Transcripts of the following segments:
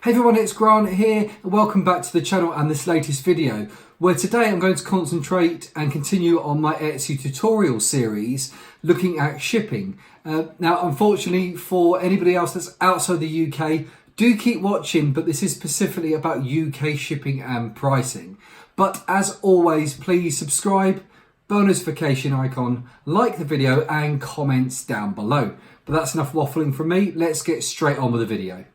Hey everyone, it's Grant here and welcome back to the channel and this latest video where today I'm going to concentrate and continue on my Etsy tutorial series looking at shipping. Now unfortunately for anybody else that's outside the UK, do keep watching, but this is specifically about UK shipping and pricing. But as always, please subscribe, bell notification icon, like the video and comments down below. But that's enough waffling from me, let's get straight on with the video.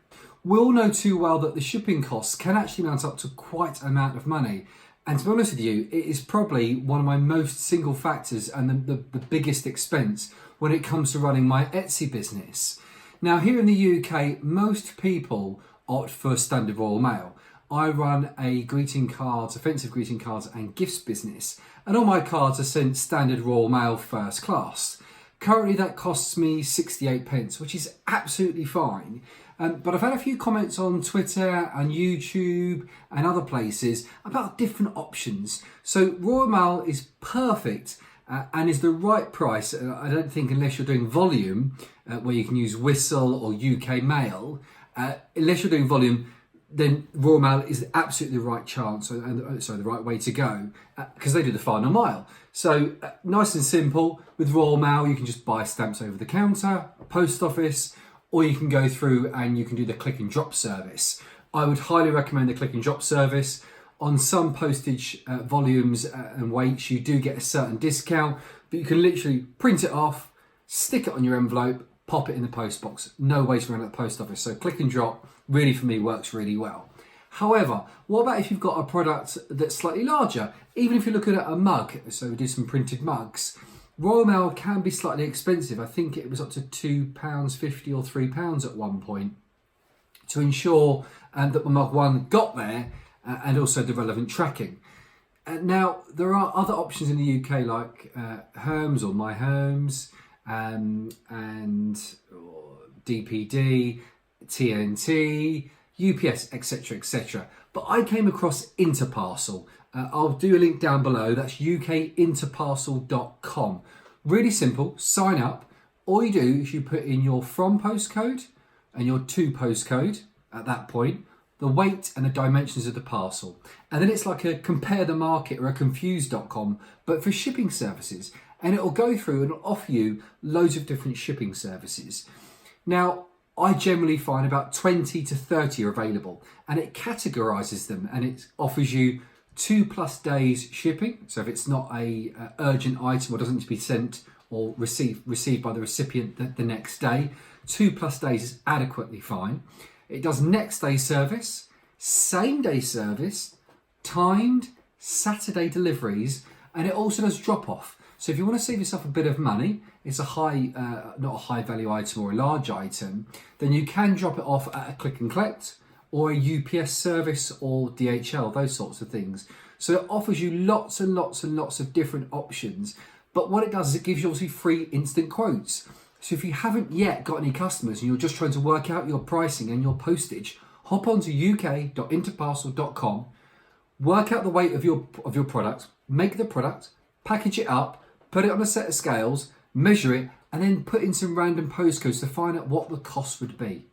We all know too well that the shipping costs can actually mount up to quite an amount of money. And to be honest with you, it is probably one of my most single factors and the biggest expense when it comes to running my Etsy business. Now here in the UK, most people opt for standard Royal Mail. I run a greeting cards, offensive greeting cards and gifts business, and all my cards are sent standard Royal Mail first class. Currently that costs me 68 pence, which is absolutely fine. But I've had a few comments on Twitter and YouTube and other places about different options. So Royal Mail is perfect and is the right price. I don't think unless you're doing volume, where you can use Whistle or UK Mail, unless you're doing volume, then Royal Mail is absolutely the right chance, the right way to go, because they do the final mile. So nice and simple. With Royal Mail, you can just buy stamps over the counter, post office, or you can go through and you can do the click and drop service. I would highly recommend the click and drop service. On some postage volumes and weights, you do get a certain discount, but you can literally print it off, stick it on your envelope, pop it in the post box. No ways around at the post office. So click and drop really for me works really well. However, what about if you've got a product that's slightly larger? Even if you're looking at a mug, so we do some printed mugs, Royal Mail can be slightly expensive. I think it was up to £2.50 or £3 at one point to ensure that the mug one got there and also the relevant tracking. Now, there are other options in the UK like Herms or My Herms and DPD, TNT, UPS, etc, etc. But I came across Parcel. I'll do a link down below. That's ukinterparcel.com. Really simple, sign up. All you do is you put in your from postcode and your to postcode at that point, the weight and the dimensions of the parcel. And then it's like a compare the market or a confused.com, but for shipping services. And it'll go through and offer you loads of different shipping services. Now, I generally find about 20 to 30 are available, and it categorizes them and it offers you 2+ days shipping. So if it's not a urgent item or doesn't need to be sent or received by the recipient the next day, 2+ days is adequately fine. It does next day service, same day service, timed Saturday deliveries, and it also does drop off. So if you want to save yourself a bit of money, it's a not a high value item or a large item, then you can drop it off at a click and collect or a UPS service or DHL, those sorts of things. So it offers you lots and lots and lots of different options. But what it does is it gives you obviously free instant quotes. So if you haven't yet got any customers and you're just trying to work out your pricing and your postage, hop onto uk.interparcel.com, work out the weight of your product, make the product, package it up, put it on a set of scales, measure it, and then put in some random postcodes to find out what the cost would be.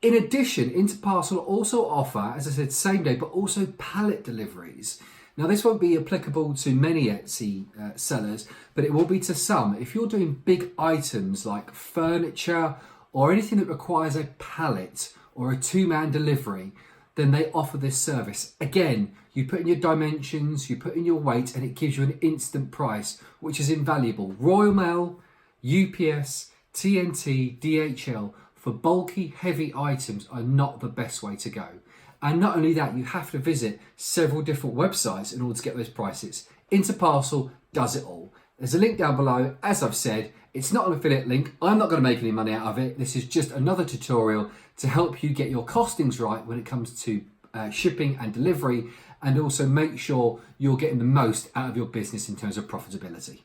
In addition, Parcel also offer, as I said, same day, but also pallet deliveries. Now this won't be applicable to many Etsy sellers, but it will be to some. If you're doing big items like furniture or anything that requires a pallet or a 2-man delivery, then they offer this service. Again, you put in your dimensions, you put in your weight, and it gives you an instant price, which is invaluable. Royal Mail, UPS, TNT, DHL, for bulky, heavy items are not the best way to go. And not only that, you have to visit several different websites in order to get those prices. Parcel does it all. There's a link down below. As I've said, it's not an affiliate link. I'm not going to make any money out of it. This is just another tutorial to help you get your costings right when it comes to shipping and delivery, and also make sure you're getting the most out of your business in terms of profitability.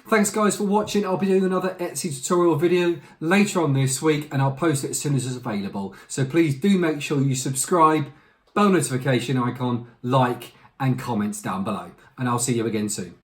Thanks guys for watching. I'll be doing another Etsy tutorial video later on this week and I'll post it as soon as it's available. So please do make sure you subscribe, bell notification icon, like and comments down below. And I'll see you again soon.